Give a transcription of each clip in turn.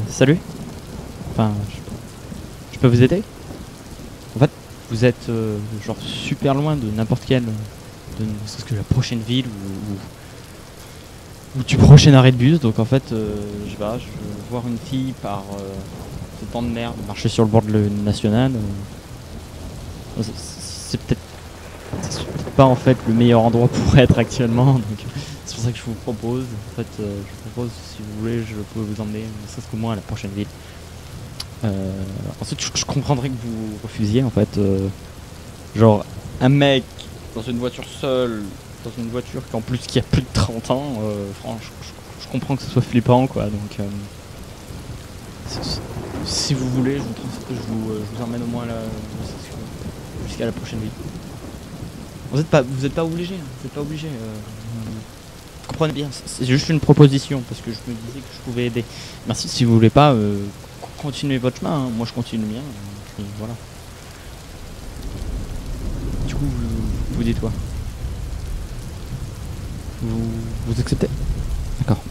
Salut. Enfin, je peux vous aider? En fait, vous êtes genre super loin de n'importe quelle, c'est que la prochaine ville ou du prochain arrêt de bus. Donc en fait, je vais voir une fille par ce temps de merde, marcher sur le bord de la nationale. C'est peut-être pas en fait le meilleur endroit pour être actuellement. Donc c'est pour ça que je vous propose. En fait, je vous propose, si vous voulez, je peux vous emmener, ne serait-ce qu'au moins à la prochaine ville. Ensuite, je comprendrais que vous refusiez en fait. Genre, un mec dans une voiture seule, dans une voiture qui en plus qui a plus de 30 ans, franchement, je comprends que ce soit flippant quoi. Donc, si vous voulez, je vous emmène au moins jusqu'à la prochaine ville. Vous êtes pas obligé, hein, vous êtes pas obligé. Comprenez bien, c'est juste une proposition parce que je me disais que je pouvais aider. Merci, si vous voulez pas, continuez votre chemin, hein. Moi je continue le mien, et voilà. Du coup, vous dites quoi? Vous acceptez? D'accord.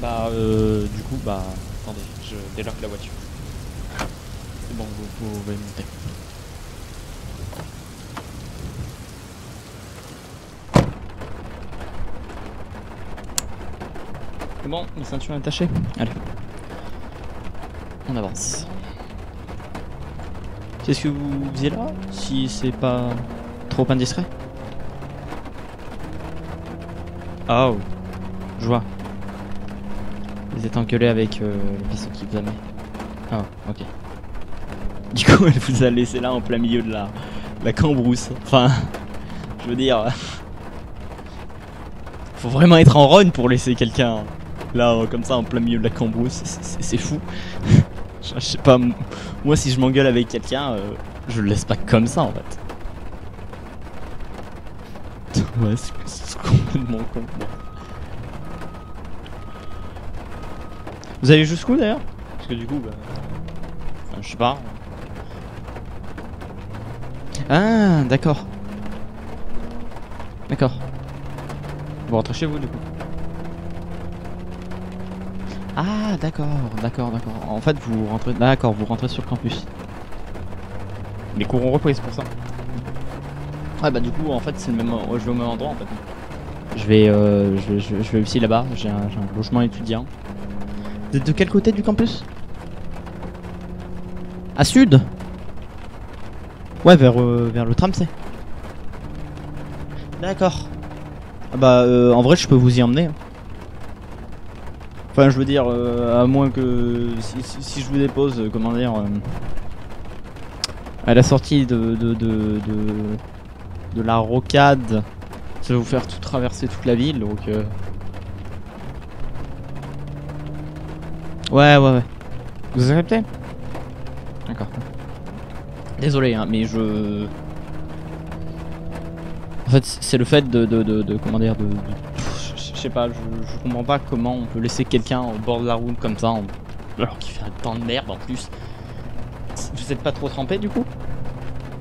Bah, du coup, bah, attendez, je déloque la voiture. C'est bon, vous pouvez monter. C'est bon, la ceinture est attachée? Allez. On avance. Qu'est-ce que vous faisiez là? Si c'est pas trop indiscret? Oh, je vois. Vous êtes engueulé avec le vaisseau qui vous a mis. Ah, ok. Du coup, elle vous a laissé là en plein milieu de la cambrousse. Enfin, je veux dire... Faut vraiment être en run pour laisser quelqu'un là, comme ça, en plein milieu de la cambrousse. C'est fou. Je sais pas, moi si je m'engueule avec quelqu'un, je le laisse pas comme ça en fait. Ouais, c'est complètement con. Vous allez jusqu'où d'ailleurs? Parce que du coup, bah, enfin, je sais pas. Ah, d'accord. D'accord. Vous rentrez chez vous du coup. Ah, d'accord. En fait, vous rentrez. D'accord, vous rentrez sur le campus. Les cours ont repris, c'est pour ça. Ouais, bah du coup, en fait, c'est le même. Je vais au même endroit en fait. Je vais aussi là-bas. J'ai un logement étudiant. Vous êtes de quel côté du campus? À sud? Ouais, vers le tram C. D'accord. Ah bah, en vrai, je peux vous y emmener. Enfin, je veux dire, à moins que si je vous dépose, comment dire, à la sortie de la rocade, ça va vous faire tout traverser toute la ville, donc. Ouais. Vous acceptez? D'accord. Désolé, hein, mais je. En fait, c'est le fait comment dire, je sais pas, je comprends pas comment on peut laisser quelqu'un au bord de la route comme ça, alors qu'il fait un temps de merde en plus. Vous êtes pas trop trempé du coup?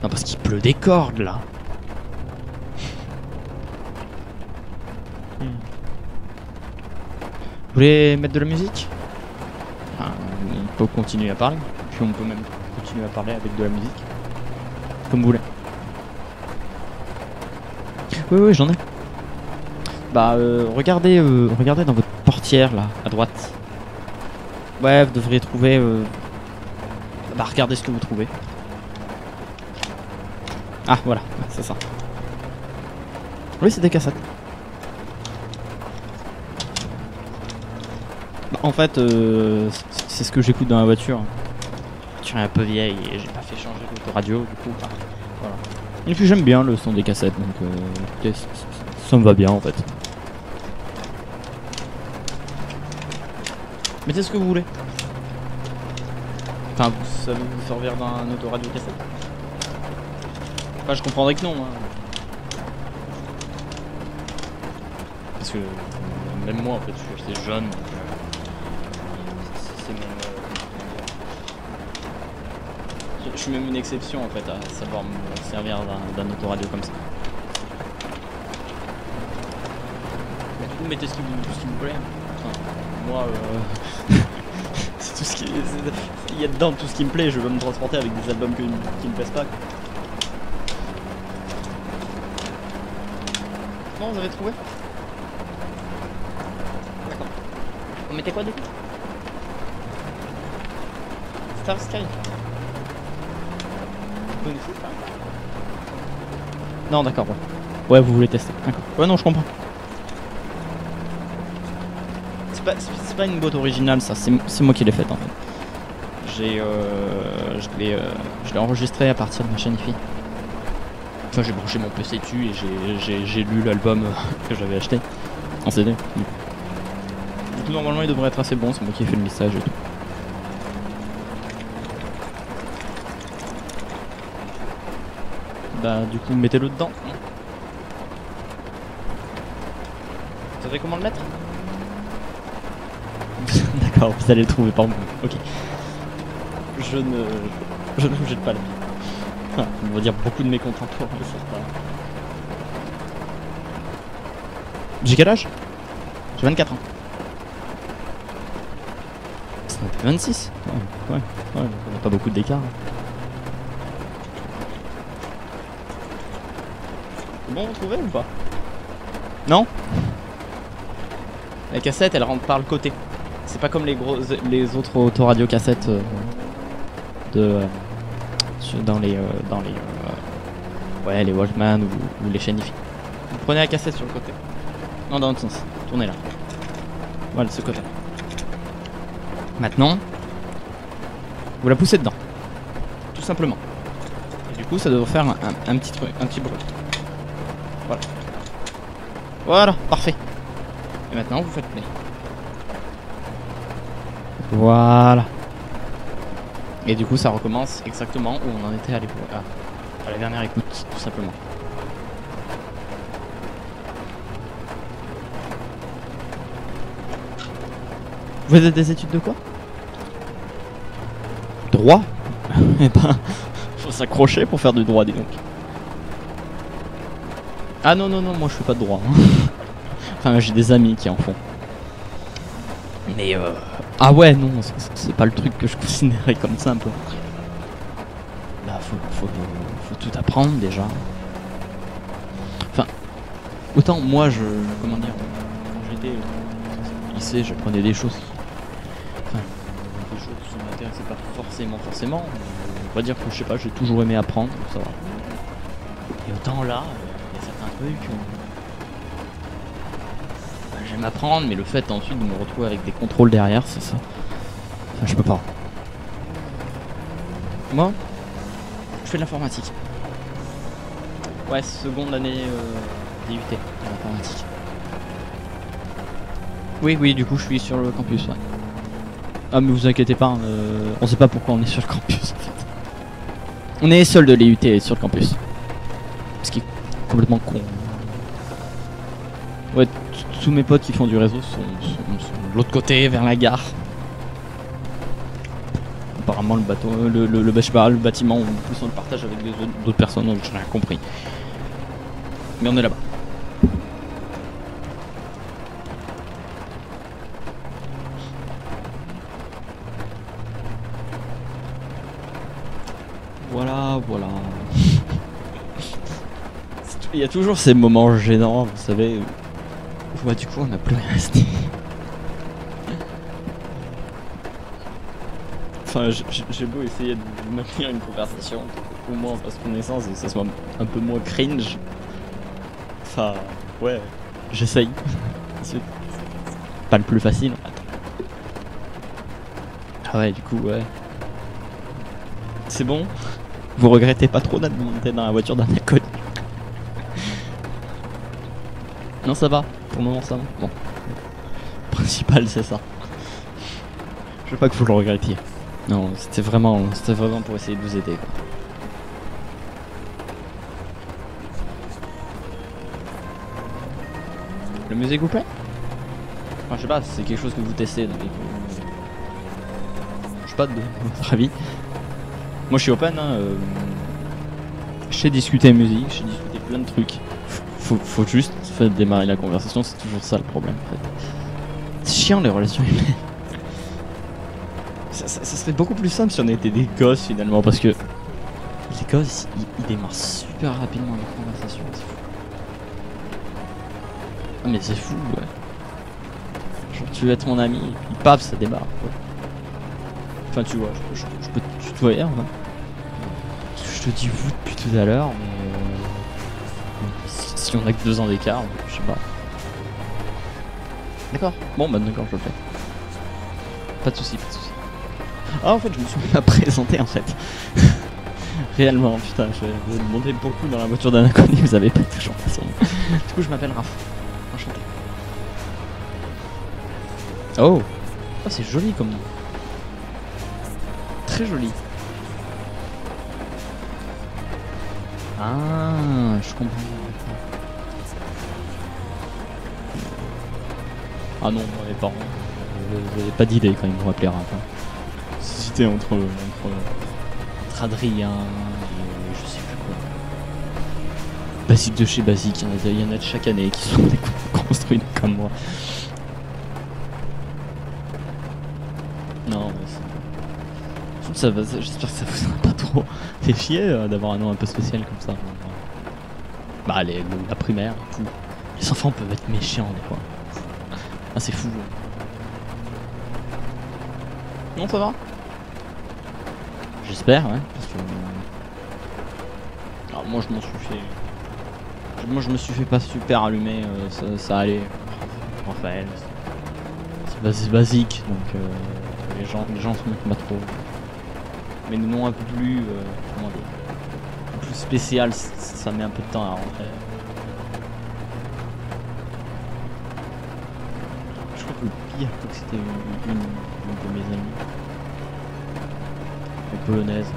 Non, parce qu'il pleut des cordes là. Vous voulez mettre de la musique? Enfin, on peut continuer à parler, puis on peut même continuer à parler avec de la musique. Comme vous voulez. Oui, j'en ai. Bah, regardez dans votre portière là, à droite. Ouais, vous devriez trouver. Bah, regardez ce que vous trouvez. Ah, voilà, c'est ça. Oui, c'est des cassettes. Bah, en fait, c'est ce que j'écoute dans la voiture. La voiture est un peu vieille et j'ai pas fait changer l'autoradio, du coup. Bah, voilà. Et puis j'aime bien le son des cassettes, donc écoutez, ça me va bien en fait. Mettez ce que vous voulez. Enfin, vous savez vous servir d'un autoradio cassette? Enfin, je comprendrais que non. Hein. Parce que même moi, en fait, je suis assez jeune. Donc, c'est même. Je suis même une exception en fait à savoir me servir d'un autoradio comme ça. Mais du coup, mettez ce qui vous plaît. Enfin, moi, tout ce qui, il y a dedans tout ce qui me plaît, je veux me transporter avec des albums qui me plaisent pas. Non, vous avez trouvé? D'accord. On mettait quoi du coup? Star Sky. Vous connaissez ça? Non, d'accord, ouais. Ouais, vous voulez tester. D'accord. Ouais, non, je comprends. C'est pas une boîte originale, ça. C'est moi qui l'ai faite en fait. Je l'ai enregistré à partir de ma chaîne IFI. Enfin, j'ai branché mon PC dessus et j'ai lu l'album que j'avais acheté en CD. Du coup, normalement, il devrait être assez bon. C'est moi qui ai fait le mixage et tout. Bah, du coup, mettez-le dedans. Vous savez comment le mettre? D'accord, vous allez le trouver par vous. Ok. Je ne vous jette pas la vie. On va dire beaucoup de mes contemporains le savent pas. J'ai quel âge? J'ai 24 ans. Ça fait 26. Ouais, on n'a pas beaucoup d'écart. C'est bon, vous trouvez ou pas? Non? La cassette, elle rentre par le côté. C'est pas comme les autres autoradio cassettes dans les ouais, les Walkman ou les chaînes IFI. Vous prenez la cassette sur le côté. Non, dans l'autre sens. Tournez là. Voilà, de ce côté. Maintenant, vous la poussez dedans. Tout simplement. Et du coup, ça devrait faire un petit truc, un petit bruit. Voilà. Voilà, parfait. Et maintenant, vous faites play. Voilà. Et du coup, ça recommence exactement où on en était à l'époque. À la dernière écoute, tout simplement. Vous faites des études de quoi? Droit? Eh ben, faut s'accrocher pour faire du droit, dis donc. Ah non, moi je fais pas de droit. Hein. Enfin, j'ai des amis qui en font. Mais ah ouais, non, c'est pas le truc que je considérais comme simple. Là, faut tout apprendre déjà. Enfin, autant moi, comment dire, quand j'étais au lycée, j'apprenais des choses qui ne m'intéressaient pas forcément. On va dire que je sais pas, j'ai toujours aimé apprendre, ça va. Et autant là, il y a certains trucs. J'aime apprendre, mais le fait ensuite de me retrouver avec des contrôles derrière, c'est ça. Enfin, je peux pas. Moi, je fais de l'informatique. Ouais, seconde année DUT en informatique. Oui, du coup, je suis sur le campus, ouais. Ah, mais vous inquiétez pas, on sait pas pourquoi on est sur le campus, en fait. On est seul de l'IUT sur le campus. Ce qui est complètement con. Ouais, tous mes potes qui font du réseau sont de l'autre côté, vers la gare. Apparemment le bateau, le bâtiment, plus on le partage avec d'autres personnes, donc j'ai rien compris. Mais on est là-bas. Voilà. Il y a toujours ces moments gênants, vous savez. Ouais, du coup, on n'a plus rien à se dire. Enfin, j'ai beau essayer de maintenir une conversation, au moins en fasse connaissance et que ça soit un peu moins cringe. Enfin, ouais, j'essaye. C'est pas le plus facile. Ah ouais, du coup, ouais. C'est bon? Vous regrettez pas trop d'être monté dans la voiture d'un inconnu? Non, ça va. Pour le moment, ça va. Bon. Le principal, c'est ça. Je veux pas que vous le regrettiez. Non, c'était vraiment pour essayer de vous aider, quoi. La musique vous plaît? Enfin, je sais pas, c'est quelque chose que vous testez, donc je sais pas de votre avis. Moi je suis open, hein, je sais discuter musique, je sais discuter plein de trucs. Faut juste faire démarrer la conversation, c'est toujours ça le problème en fait. C'est chiant les relations humaines. Ça serait beaucoup plus simple si on était des gosses finalement, parce que les gosses ils démarrent super rapidement la conversation. C'est fou. Ah mais c'est fou, ouais. Genre tu veux être mon ami et puis paf ça démarre quoi. Enfin tu vois, je peux te tutoyer hein. Parce que je te dis vous depuis tout à l'heure, mais si on a que 2 ans d'écart, je sais pas. D'accord. Bon bah d'accord, je le fais. Pas de soucis, pas de soucis. Ah en fait je me suis pas présenté en fait. Réellement, putain, je vais monter pour le coup dans la voiture d'un inconnu, vous avez pas toujours façon. Du coup je m'appelle Raph. Enchanté. Oh, oh c'est joli comme nom. Très joli. Ah, je comprends. Ah non, moi, mes parents, j'avais pas d'idée quand ils m'ont appelé Raph. C'était entre Adrien et je sais plus quoi. Basique de chez Basique, il y en a de chaque année qui sont construits comme moi. Non, mais ça va, j'espère que ça vous a pas trop fait chier d'avoir un nom un peu spécial comme ça. Bah la primaire et tout. Les enfants peuvent être méchants des fois. Ah c'est fou. Non ça va. J'espère ouais. Parce que... Alors moi je m'en suis fait... Moi je me suis fait pas super allumer, ça allait. Raphaël. C'est basique donc les gens se mettent pas trop. Mais le nom un peu plus comment dire, un peu plus spécial, ça met un peu de temps à rentrer. Je crois que le pire, c'était une de mes amies. Une polonaise.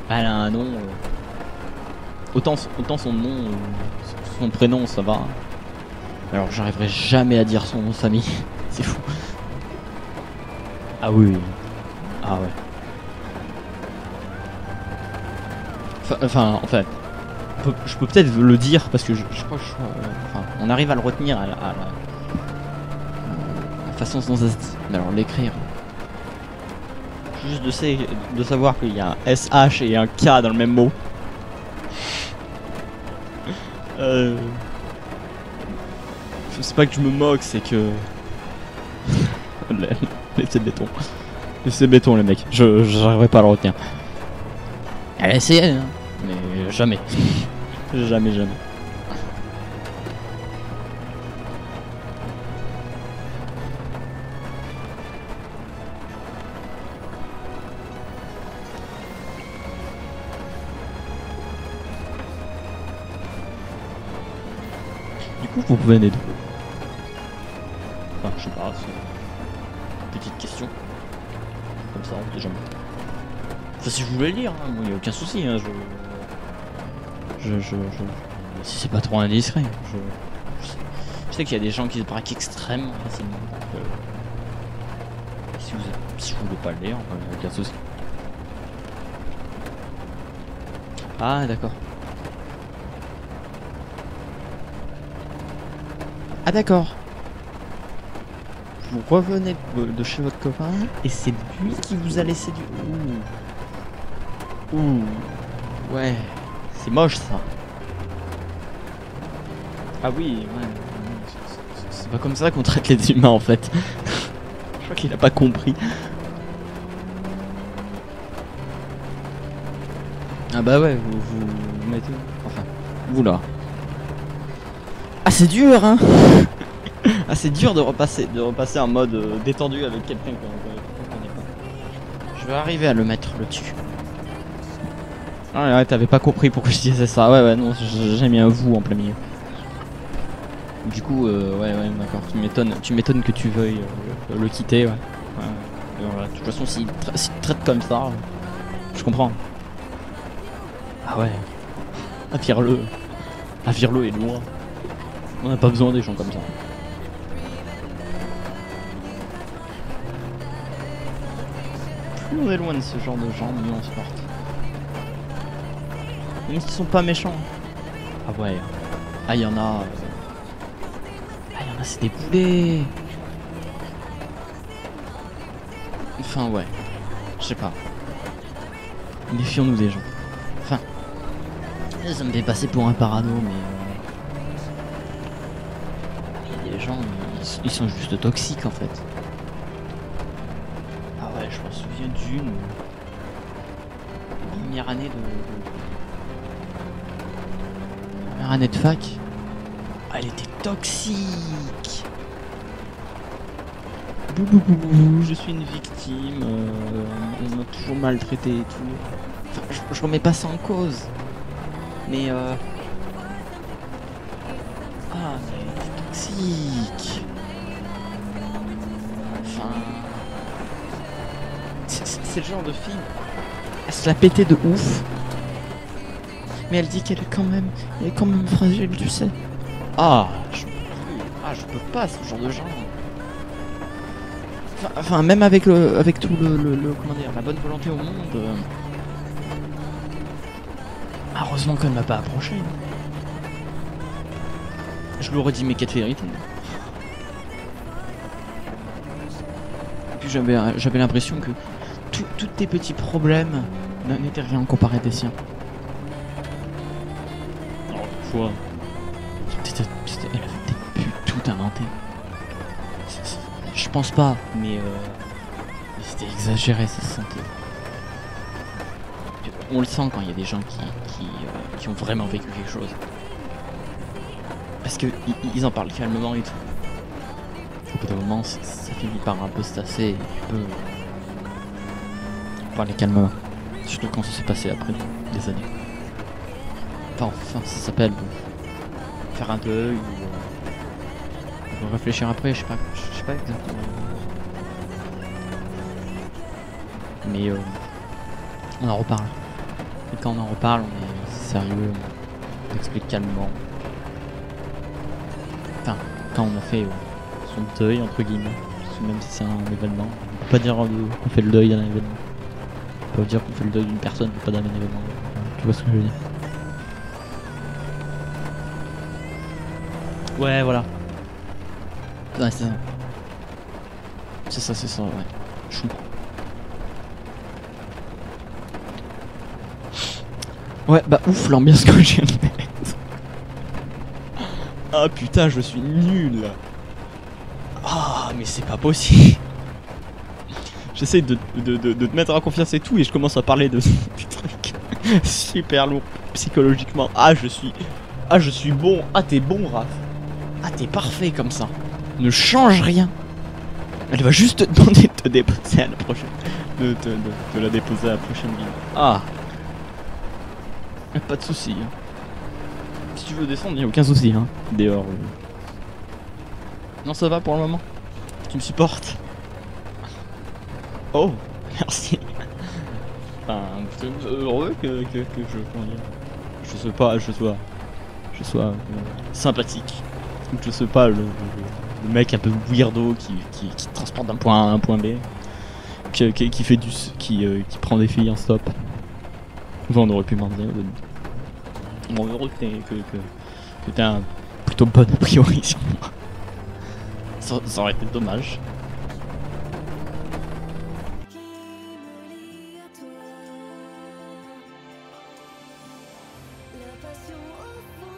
Elle a un nom. Autant son nom, son prénom, ça va. Alors j'arriverai jamais à dire son nom de famille. C'est fou. Ah oui. Ah ouais. Enfin, en fait, je peux peut-être le dire parce que je crois que enfin, on arrive à le retenir à la façon dont ça se dit. Mais alors l'écrire. Juste de savoir qu'il y a un SH et un K dans le même mot. C'est pas que je me moque, c'est que... Laissez béton. Laissez béton les mecs, j'arriverai pas à le retenir. Elle a essayé, hein, mais jamais. Jamais. Du coup, vous venez d'où? Enfin, je sais pas, c'est une petite question. Comme ça, on sait jamais. Enfin, si je voulais le lire, hein, bon, y a aucun souci. Hein, si c'est pas trop indiscret. Je sais qu'il y a des gens qui se braquent extrêmement facilement. Donc, si vous voulez pas le lire, y a aucun souci. Ah, d'accord. Ah, d'accord. Vous revenez de chez votre copain et c'est lui qui vous a laissé du... Ouh. Ouais. C'est moche ça. Ah oui, ouais. C'est pas comme ça qu'on traite les humains en fait. Je crois qu'il a pas compris. Ah bah ouais, vous mettez... Enfin, vous là. Ah c'est dur hein. Ah c'est dur de repasser en mode détendu avec quelqu'un qu'on connaît pas. Je vais arriver à le mettre le dessus. Ah ouais, t'avais pas compris pourquoi je disais ça. Ouais non, j'ai mis un vous en plein milieu. Du coup ouais d'accord, tu m'étonnes que tu veuilles le quitter ouais. Voilà. De toute façon s'il te traite comme ça, je comprends. Ah ouais. Affire-le et loin. On n'a pas besoin des gens comme ça. Plus on est loin de ce genre de gens, mieux on se porte. Même s'ils sont pas méchants. Ah ouais. Ah y'en a. Ah y'en a c'est des poulets. Enfin ouais, je sais pas. Méfions-nous des gens. Enfin, ça me fait passer pour un parano, mais il y a des gens, ils sont juste toxiques en fait. Ah ouais, je me souviens d'une première année première année de fac. Ah, elle était toxique. Je suis une victime, on m'a toujours maltraité et tout. Enfin, je remets pas ça en cause. Mais ah, mais elle était toxique. Enfin, c'est le genre de fille. Elle se l'a pété de ouf. Mais elle dit qu'elle est quand même, fragile, tu sais. Ah, je peux pas ce genre de gens. Enfin, même avec tout le comment dire, la bonne volonté au monde. Heureusement qu'elle m'a pas approché. Je lui aurais dit mes 4 vérités. Et puis j'avais l'impression que tous tes petits problèmes n'étaient rien comparé des siens. Alors, quoi? Elle avait peut-être pu tout inventer. Je pense pas, mais c'était exagéré, ça se sentait. On le sent quand il y a des gens qui ont vraiment vécu quelque chose. Parce que ils en parlent calmement et tout. Au bout d'un moment, ça finit par un peu se tasser et tu peux parler calmement. Surtout quand ça s'est passé après des années. Enfin, ça s'appelle faire un deuil ou réfléchir après, je sais pas exactement. Mais on en reparle. Et quand on en reparle, on est sérieux, on explique calmement. Enfin, quand on a fait son deuil, entre guillemets, parce que même si c'est un événement, on peut pas dire qu'on fait le deuil d'un événement. On peut dire qu'on fait le deuil d'une personne, mais pas d'un événement. Tu vois ce que je veux dire? Ouais, voilà. Ouais, c'est ça. C'est ça, ouais. Je comprends. Ouais, bah ouf, l'ambiance que je viens de mettre. Ah putain, je suis nul. Ah, mais c'est pas possible. J'essaie de te mettre en confiance et tout, et je commence à parler de du truc super lourd psychologiquement. Ah, je suis bon. Ah, t'es bon, Raph. Ah, t'es parfait comme ça. Ne change rien. Elle va juste te demander de te déposer à la prochaine. De la déposer à la prochaine ville. Ah. Pas de soucis. Hein. Si tu veux descendre, y'a aucun souci. Hein. Dehors. Non, ça va pour le moment. Tu me supportes. Oh, merci. Enfin, heureux que je sois sympathique. Ou que je sois pas le mec un peu weirdo qui transporte d'un point A à un point B. Qui fait qui prend des filles en stop. Enfin, on aurait pu m'en dire. Bon, heureux que t'as un plutôt bon a priori sur moi. Ça aurait été dommage. La passion au fond.